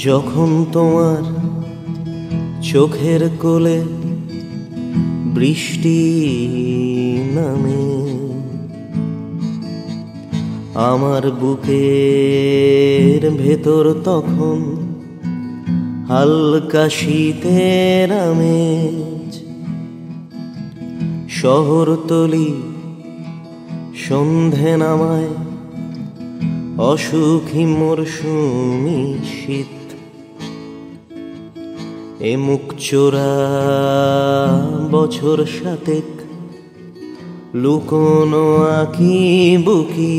যখন তোমার চোখের কোলে বৃষ্টি নামে, আমার বুকের ভেতর তখন হালকা শীতের আমেজ। শহরতলি সন্ধে নামায় অসুখী মরশুমি শীত। এ মুখ চোরা বছর সাতেক লুকোনো আঁকি বুকি।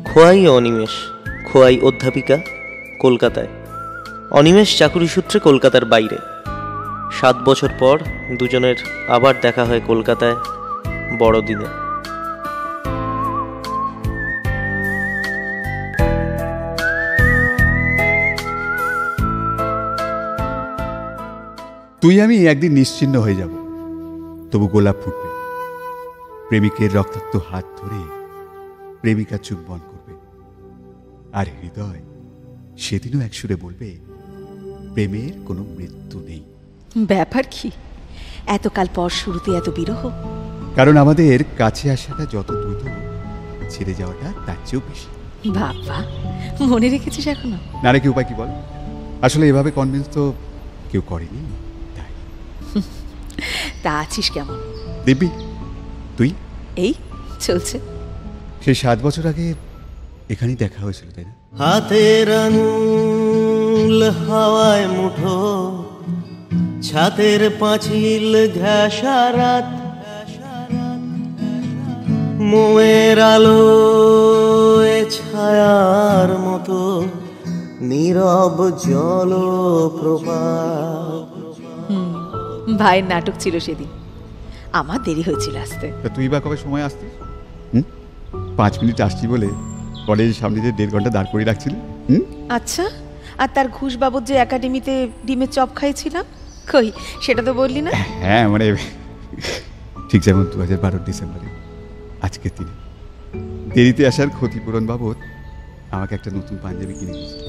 খোয়াই অনিমেষ, খোয়াই অধ্যাপিকা, কলকাতায়। অনিমেষ চাকুরি সূত্রে কলকাতার বাইরে। 7 বছর পর দুজনের আবার দেখা হয় কলকাতায় বড়দিনে। তুই আমি একদিন নিশ্চিহ্ন হয়ে যাব, তবু গোলাপ ফুটবে। প্রেমিকের রক্তাক্ত হাত ধরে প্রেমিকা চুম্বন করবে, আর হৃদয় সেদিনও একসুরে বলবে, প্রেমের কোনো মৃত্যু নেই। ব্যাপার কি এতকাল পর শুরুতে এত বিরহ? কারণ আমাদের কাছে আসাটা যত দ্রুত, ছেড়ে যাওয়াটা তার চেয়েও বেশি। বাবা, মনে রেখেছিস এখনো? না রেখে উপায় কি বল? আসলে এভাবে কনভিন্স তো কেউ করেনি। তাই তা আছিস কেমন দিব্যি? তুই? এই চলছে। সেই 7 বছর আগে এখানেই দেখা হয়েছিল, তাই না? হাতের আঙুল হাওয়ায় মুঠো, ছাতের পাঁচিল ঘেঁষা রাত, মোমের আলো ছায়ার মতো নীরব জলপ্রপাত। ভাইয়ের নাটক ছিল সেদিন, আমার দেরি হয়েছিল আসতে। তুই বা কবে সময় আসতিস? 5 মিনিট আসছি বলে কলেজের সামনে যে 1.5 ঘন্টা দাঁড় করে রাখছিলি। আচ্ছা, আর তার ঘুষ বাবদ যে একাডেমিতে ডিমের চপ খাইছিলাম, কই সেটা তো বললি না? হ্যাঁ, মানে ঠিক যেমন 2012 ডিসেম্বরে আজকের দিনে দেরিতে আসার ক্ষতিপূরণ বাবদ আমাকে একটা নতুন পাঞ্জাবি কিনে দিয়েছিল।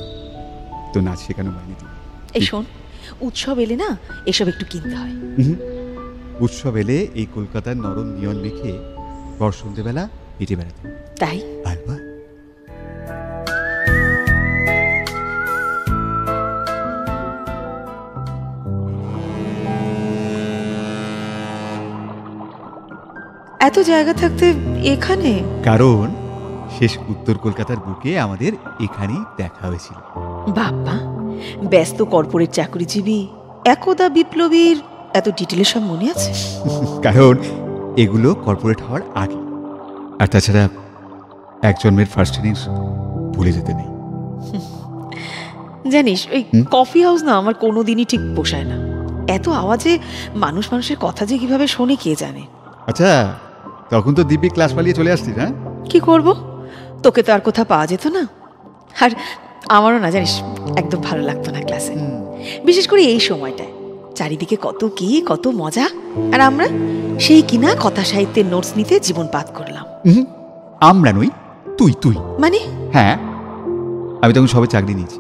তো নাচ শেখানো হয়নি। এই শোন, উৎসব এলে না এসব একটু কিনতে হয়। উৎসব এলে এই কলকাতার নরম নিয়ন মেখে ভর সন্ধ্যেবেলা হেঁটে বেড়াতে। তাই আলবা এত জায়গা থাকতে এখানে? কারণ শেষ উত্তর কলকাতার বুকে আমাদের এখানেই দেখা হয়েছিল। বাবা, ব্যস্ত কর্পোরেট চাকরিজীবী একদা বিপ্লবীর এত ডিটেলে সব মনে আছে? কারণ এগুলো কর্পোরেট হওয়ার আগে। আর তাছাড়া এক জন্মের ফার্স্ট ইনিংস ভুলে যেতে নেই। জানিস, ওই কফি হাউস না আমার কোনোদিনই ঠিক পোষায় না। এত আওয়াজে মানুষের কথা যে কিভাবে শোনে কে জানে। আচ্ছা, তখন তো দিব্যি ক্লাস পালিয়ে চলে আসতিস। হ্যাঁ, কি করব, তোকে তো আর কোথাও পাওয়া যেত না। আর আমারও না জানিস একদম ভালো লাগতো না ক্লাসে, বিশেষ করে এই সময়টায়। চারিদিকে কত কি, কত মজা, আর আমরা সেই কিনা কথা সাহিত্যের নোটস নিতে জীবন পাত করলাম। আমরা নই, তুই তুই মানে? হ্যাঁ, আমি তখন সবে চাকরি নিয়েছি।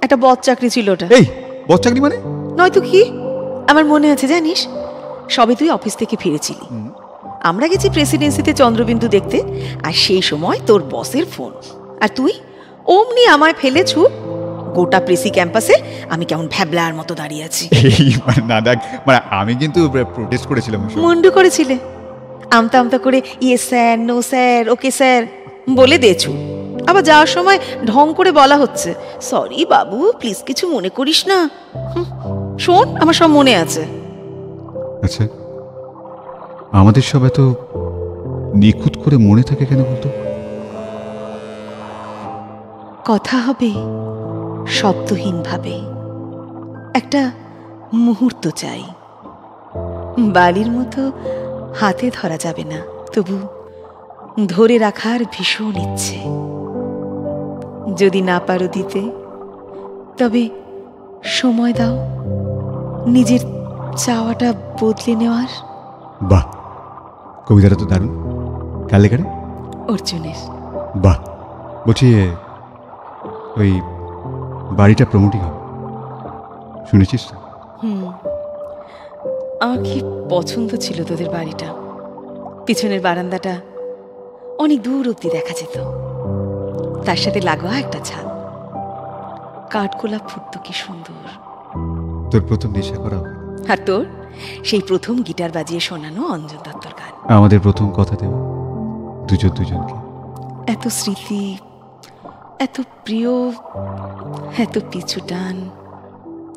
একটা বদ চাকরি ছিল ওটা। এই বদ চাকরি মানে? নয়তো কি? আমার মনে আছে জানিস, সবে তুই অফিস থেকে ফিরেছিলি, আমরা গেছি প্রেসিডেন্সিতে চন্দ্রবিন্দু দেখতে, আর সেই সময় তোর বসের ফোন, আর তুই অমনি আমায় ফেলেছু গোটা প্রেসি ক্যাম্পাসে আমি কেমন ভ্যাবলার মতো দাঁড়িয়ে আছি। না দেখ, মানে আমি কিন্তু প্রোটেস্ট করেছিলাম। মুন্ডু করেছিলে, আমতা আমতা করে yes sir, no sir, okay sir বলে দিয়েছু। আবার যাওয়ার সময় ঢং করে বলা হচ্ছে, সরি বাবু, প্লিজ কিছু মনে করিস না। শোন, আমার সব মনে আছে। আচ্ছা, আমাদের সব এত নিখুঁত করে মনে থাকে কেন বলতো? কথা হবে শব্দহীন ভাবে, একটা মুহূর্ত চাই, বালির মতো হাতে ধরা যাবে না, তবু ধরে রাখার ভীষণ ইচ্ছে। যদি না পারো দিতে, তবে সময় দাও নিজের চাওয়াটা বদলে নেওয়ার। বাহ, কবিতাটা তো দারুণ। কার লেখা রে? অর্জুনের। বাহ, বলছি ওই বাড়িটা প্রমোটিং হবে, শুনেছিস তো? আমার কি পছন্দ ছিল তোদের বাড়িটা। পিছনের বারান্দাটা অনেক দূর অব্দি দেখা যেত, তার সাথে লাগোয়া একটা ছাদ, কাঠগোলাপ ফুটতো কি সুন্দর। তোর প্রথম নেশা করা হবে, আর তোর সেই প্রথম গিটার বাজিয়ে শোনানো অঞ্জন দত্তর গান, আমাদের প্রথম কথা দেওয়া দুজনকে। এত স্মৃতি, এত প্রিয়, এত পিছু টান,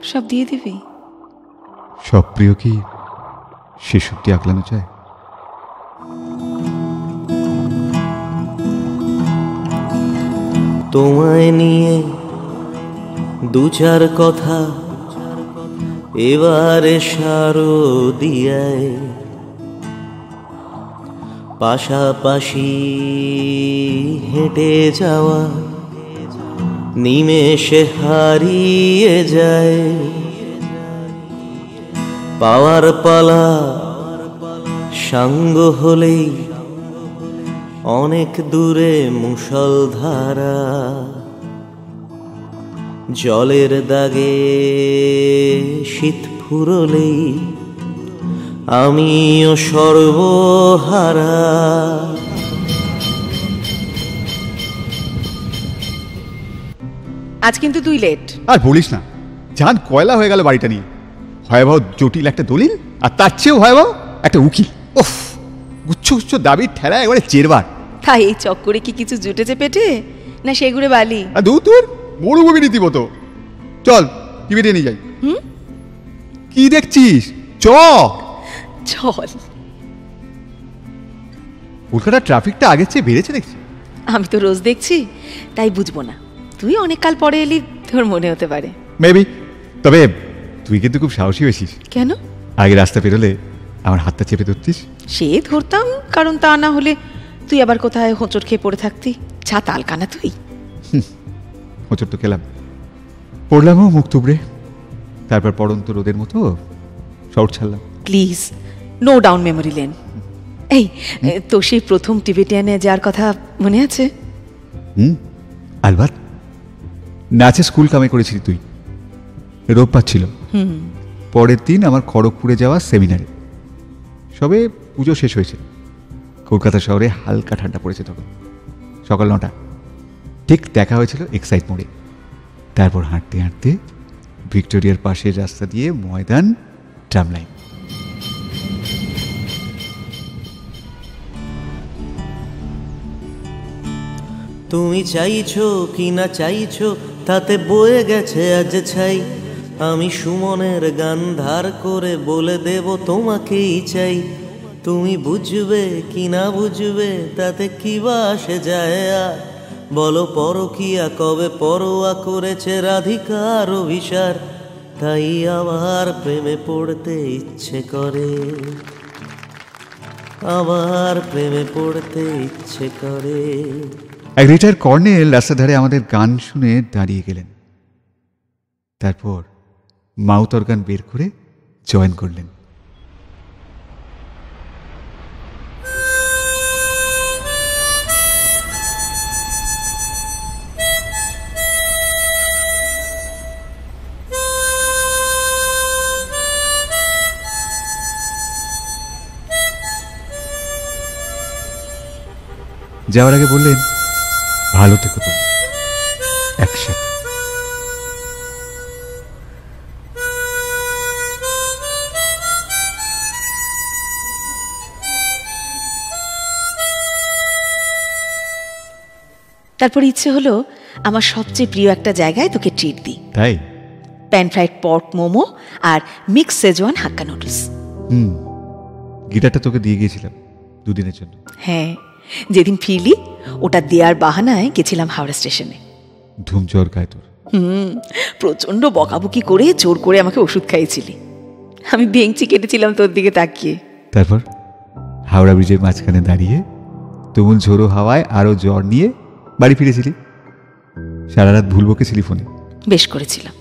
সব দিয়ে দিবি? সব প্রিয় কি শেষ অব্দি আঁকলানো চায়? তোমায় নিয়ে দু চার কথা এবারে শারদিয়ায়, পাশাপাশি হেঁটে যাওয়া নিমেষে হারিয়ে যায়। পাওয়ার পালা সাঙ্গ হলেই অনেক দূরে মুষলধারা, জলের দাগে শীত ফুরলেই আমিও সর্বহারা। আজ কিন্তু তুই লেট। আর বলিস না, জান কয়লা হয়ে গেল বাড়িটা নিয়ে। ভয়াবহ জটিল একটা দলিল, আর তার চেয়েও ভয়াবহ একটা উকিল। ওফ, গুচ্ছ গুচ্ছ দাবির ঠেলা একবারে চেরবার। তাই এই চক্করে কি কিছু জুটেছে পেটে, না সেগুড়ে বালি? আর দু তোর মরুভূমি রীতিমতো। চল টিভিতে নিয়ে যাই। কি দেখছিস? চল। কলকাতার ট্রাফিকটা আগের চেয়ে বেড়েছে দেখছি। আমি তো রোজ দেখছি, তাই বুঝবো না। তুই অনেক কাল পরে এলি, তোর মনে হতে পারে। মেবি। তবে তুই কিন্তু খুব সাহসী হয়েছিস। কেন? আগে রাস্তা পেরোলে আমার হাতটা চেপে ধরতিস। সে ধরতাম, কারণ তা না হলে তুই আবার কোথায় হোঁচট খেয়ে পড়ে থাকতি। ছা তালকানা তুই। হোঁচট তো খেলাম, পড়লামও মুখ তুবড়ে, তারপর পড়ন্ত রোদের মতো শর্ট ছাড়লাম। Please, no down memory lane. এই তো সেই প্রথম টিবেটিয়ানে যাওয়ার কথা মনে আছে? আলবাত। নাচে স্কুল কামাই করেছিলি তুই, রোববার ছিল। পরের দিন আমার খড়গপুরে যাওয়া সেমিনারে। সবে পুজো শেষ হয়েছে। কলকাতা শহরে হালকা ঠান্ডা পড়েছে তখন, সকাল 9টা। ঠিক দেখা হয়েছিল এক্সাইট মোড়ে। তারপর হাঁটতে হাঁটতে ভিক্টোরিয়ার পাশের রাস্তা দিয়ে ময়দান, ট্রাম লাইন। তুমি চাইছো কি না চাইছো তাতে বয়ে গেছে আজ ছাই। আমি সুমনের গান ধার করে বলে দেব তোমাকেই চাই। তুমি বুঝবে কি না বুঝবে তাতে কি বা আসে যায় আর। বলো পরকিয়া কবে পরোয়া করেছে রাধিকার অভিসার। তাই আবার প্রেমে পড়তে ইচ্ছে করে, আবার প্রেমে পড়তে ইচ্ছে করে। এক রিটায়ার কর্নেল রাস্তার ধারে আমাদের গান শুনে দাঁড়িয়ে গেলেন। তারপর মাউথ অর্গান বের করে জয়েন করলেন। যাওয়ার আগে বললেন, ভালো থেকো তুমি একসাথে। তারপর ইচ্ছে হলো আমার সবচেয়ে প্রিয় একটা জায়গায় তোকে ট্রিট দিই। তাই? প্যান ফ্রাইড পর্ক মোমো আর মিক্স সেজওয়ান হাক্কা নুডলস। গিটারটা তোকে দিয়ে গিয়েছিলাম 2 দিনের জন্য। হ্যাঁ, যেদিন ফিরলি ওটা দেওয়ার বাহানায় গেছিলাম হাওড়া স্টেশনে। ধুম জ্বর গায়ে তোর। প্রচন্ড বকাবকি করে জোর করে আমাকে ওষুধ খাইয়েছিলি। আমি বেঞ্চি কেটেছিলাম তোর দিকে তাকিয়ে। তারপর হাওড়া ব্রিজের মাঝখানে দাঁড়িয়ে তুমুল ঝোড়ো হাওয়ায় আরো জ্বর নিয়ে বাড়ি ফিরেছিলি। সারা রাত ভুল বকেছিলি ফোনে। বেশ করেছিলাম,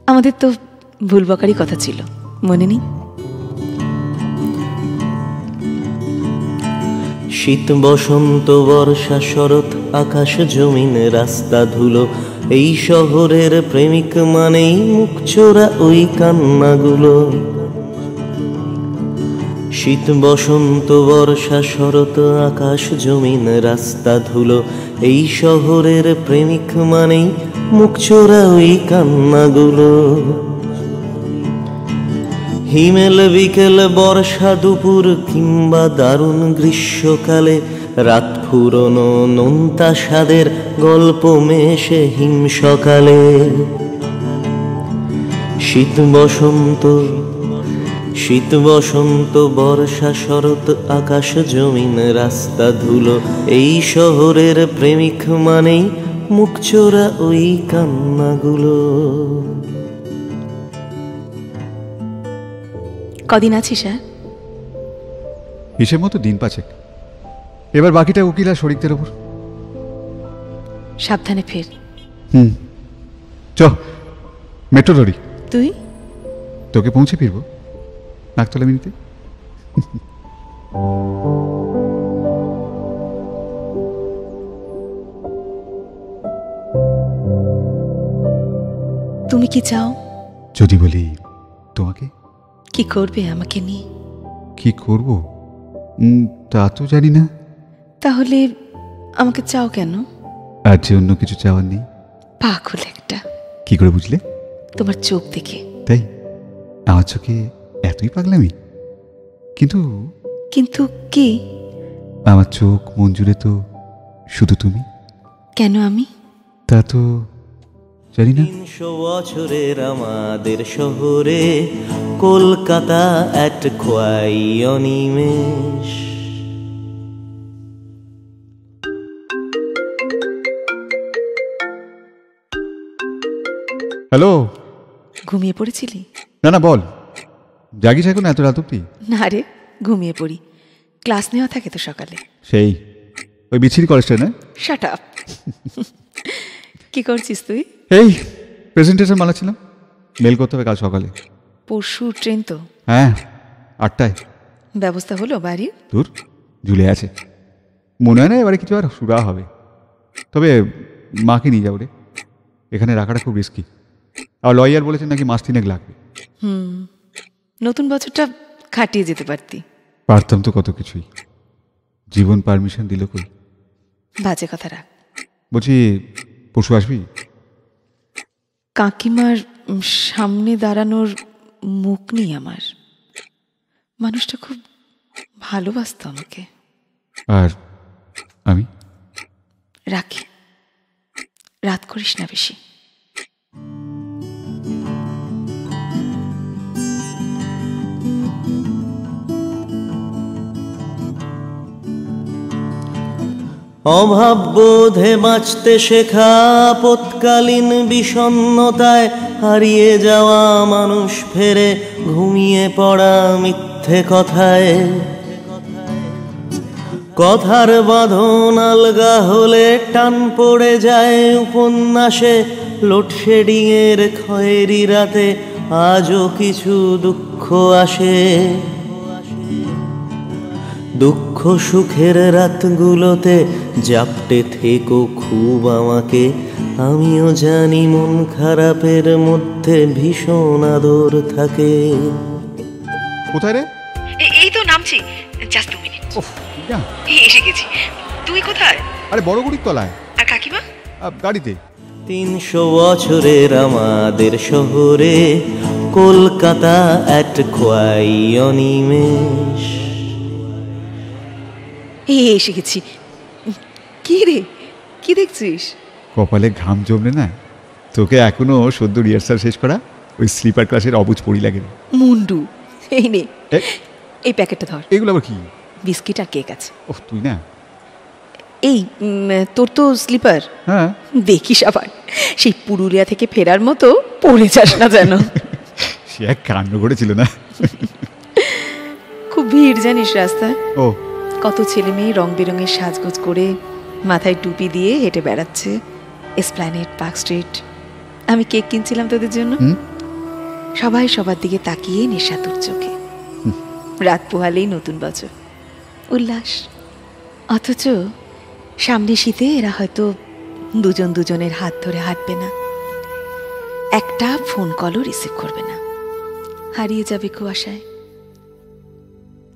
আমাদের তো ভুল বকারই কথা ছিল, মনে নেই? শীত বসন্ত বর্ষা শরৎ আকাশ জমিন রাস্তা ধুলো এই শহরের প্রেমিক মানেই মুখ চোরা ওই কান্নাগুলো। শীত বসন্ত বর্ষা শরৎ আকাশ জমিন রাস্তা ধুলো, এই শহরের প্রেমিক মানেই মুখ চোরা ওই কান্নাগুলো। হিমেল বিকেল বর্ষা দুপুর কিংবা দারুণ গ্রীষ্মকালে, রাত ফুরনো নোনতা স্বাদের গল্প মেশে হিম সকালে। শীত বসন্ত বর্ষা শরৎ আকাশ জমিন রাস্তা ধুলো, এই শহরের প্রেমিক মানেই মুখ চোরা ওই কান্নাগুলো। কদিন আছিস? হ্যাঁ, হিসেব মতো দিন 5। এবার বাকিটা উকিল আর শরিকদের ওপর। সাবধানে ফের। চ মেট্রো ধরি। তুই? তোকে পৌঁছে ফিরবো নাকতলা মিনিতে। তুমি কি চাও? যদি বলি তোমাকে, কি করবে আমাকে নিয়ে? কি করব তা তো জানি না। তাহলে আমাকে চাও কেন? আর যে অন্য কিছু চাওয়ার নেই। পাগল একটা। কি করে বুঝলে? তোমার চোখ দেখে। তাই? আমার চোখে এতই পাগলামি? কিন্তু কিন্তু কি? আমার চোখ মন জুড়ে তো শুধু তুমি। কেন আমি? তা তো জানি না। 300 বছরের আমাদের শহরে কলকাতা এক খোয়াই অনিমেষ। হ্যালো। ঘুমিয়ে পড়েছিলি? না না, বল। জাগিস এখন এত রাত অব্দি? না রে, ঘুমিয়ে পড়ি। ক্লাস নেওয়া থাকে তো সকালে। সেই ওই বিচ্ছিরি কলেজটা না? Shut up. কি করছিস তুই? এই প্রেজেন্টেশন বানাচ্ছিলাম, মেল করতে হবে কাল সকালে। পরশু ট্রেন তো? হ্যাঁ, 8টায়। ব্যবস্থা হলো বাড়ির? দূর ঝুলে আছে। মনে হয় না এবারে কিছু আর সুরা হবে। তবে মাকে নিয়ে যাও রে, এখানে রাখাটা খুব রিস্কি। আর লয়ার বলেছেন নাকি মাস 3 লাগবে। নতুন বছরটা কাটিয়ে যেতে পারতি। পারতাম তো কত কিছুই, জীবন পারমিশন দিল কই। বাজে কথা রাখ। বলছি পরশু আসবি? কাকিমার সামনে দাঁড়ানোর মুখ নেই আমার। মানুষটা খুব ভালোবাসতো আমাকে। আর আমি? রাখি, রাত করিস না বেশি। অভাব বোধে বাঁচতে শেখা, আপৎকালীন বিষণ্ণতায় হারিয়ে যাওয়া মানুষ ফেরে ঘুমিয়ে পড়া মিথ্যে কথায়। কথার বাঁধন আলগা হলে টান পড়ে যায় উপন্যাসে, লোডশেডিং এর খয়েরি রাতে আজও কিছু দুঃখ আসে। দুঃখ সুখের রাতগুলোতে জাপটে থেকো খুব আমাকে, আমিও জানি মন খারাপের মধ্যে ভীষণ আদর থাকে। কোথায় রে? এই তো নামছি, জাস্ট 2 মিনিট। এসে গেছি। তুই কোথায়? আরে বড়গুড়ির তলায়। আর কাকিমা? গাড়িতে। 300 বছরের আমাদের শহরে কলকাতা এক খোয়াই অনিমেষ। এসে গেছি। কি রে, কি দেখছিস? কপালে ঘাম জমলে না, তোকে এখনো সদ্য রিহার্সাল শেষ করা ওই স্লিপার ক্লাসের অবুজ পড়ি লাগে। মুন্ডু, এই নে, এই প্যাকেটটা ধর। এগুলো আবার কি? বিস্কিট আর কেক আছে। ওহ, তুই না। এই তোর তো স্লিপার। হ্যাঁ, দেখিস আবার সেই পুরুলিয়া থেকে ফেরার মতো পড়ে যাস না যেন। সে এক কাণ্ড করেছিল না? খুব ভিড় জানিস রাস্তায়। ও, কত ছেলে মেয়ে রং বেরঙের সাজগোজ করে মাথায় টুপি দিয়ে হেঁটে বেড়াচ্ছে এসপ্ল্যানেড, পার্ক স্ট্রিট। আমি কেক কিনছিলাম তোদের জন্য। সবাই সবার দিকে তাকিয়ে নেশাতুর চোখে। রাত পোহালেই নতুন বছর, উল্লাস। অথচ সামনে শীতে এরা হয়তো দুজন দুজনের হাত ধরে হাঁটবে না, একটা ফোন কলও রিসিভ করবে না, হারিয়ে যাবে কুয়াশায়।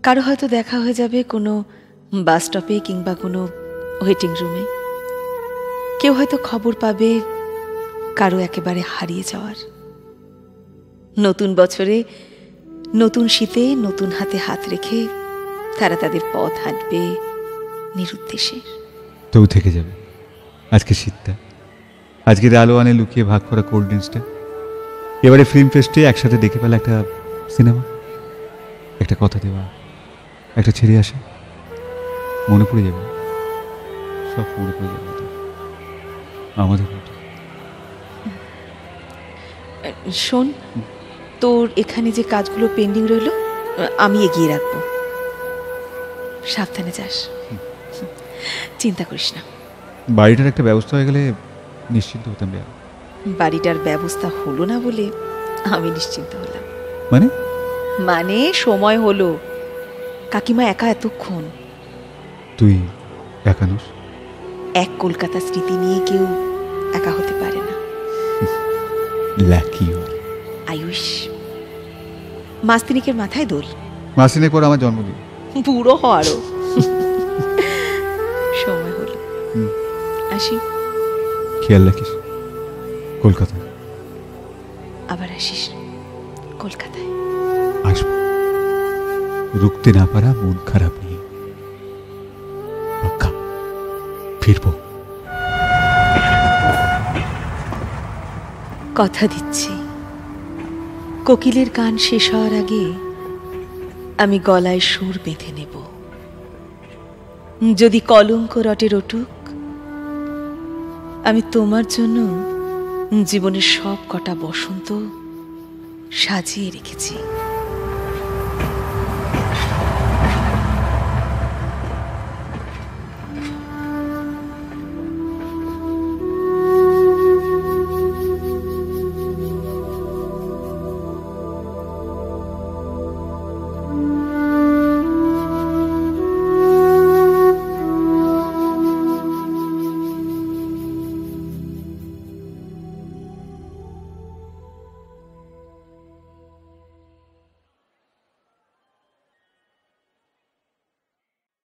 কারো হয়তো দেখা হয়ে যাবে কোনো বাস স্টপে কিংবা কোনো ওয়েটিং রুমে। কেউ হয়তো খবর পাবে কারো একেবারে হারিয়ে যাওয়ার। নতুন বছরে নতুন শীতে নতুন হাতে হাত রেখে তারা তাদের পথ হাঁটবে নিরুদ্দেশে। তবু থেকে যাবে আজকে শীতটা, আজকের আলো আনে লুকিয়ে ভাগ করা কোল্ড ড্রিঙ্কসটা, এবারে ফিল্ম ফেস্টে একসাথে দেখে পেলে একটা সিনেমা, একটা কথা দেওয়া, একটা ছেড়ে আসে, মনে পড়ে যাবে, সব মনে পড়ে যাবে আমাদের মতো। শোন, তোর এখানে যে কাজগুলো পেন্ডিং রইল আমি এগিয়ে রাখবো, সাবধানে যাস, চিন্তা করিস না। বাড়িটার একটা ব্যবস্থা হয়ে গেলে নিশ্চিন্ত হতাম। বাড়িটার ব্যবস্থা হলো না বলে আমি নিশ্চিন্ত হলাম। মানে মানে সময় হলো, কাকিমা একা এতক্ষণ। তুই একা নোস? এক কলকাতা স্মৃতি নিয়ে কেউ একা হতে পারে না। লাকি আয়ুষ, মাস তিনেকের মাথায় দোল। মাস তিনেক পর আমার জন্মদিন, বুড়ো হওয়ারও সময় হলো। আসি। খেয়াল রাখিস কলকাতা। আবার আসিস কলকাতায়। আসবো, রুখতে না পারা মন খারাপ নিয়ে পাক্কা ফিরবো। কথা দিচ্ছি, কোকিলের গান শেষ হওয়ার আগে আমি গলায় সুর বেঁধে নেব। যদি কলঙ্ক রটে রটুক, আমি তোমার জন্য জীবনের সব কটা বসন্ত সাজিয়ে রেখেছি।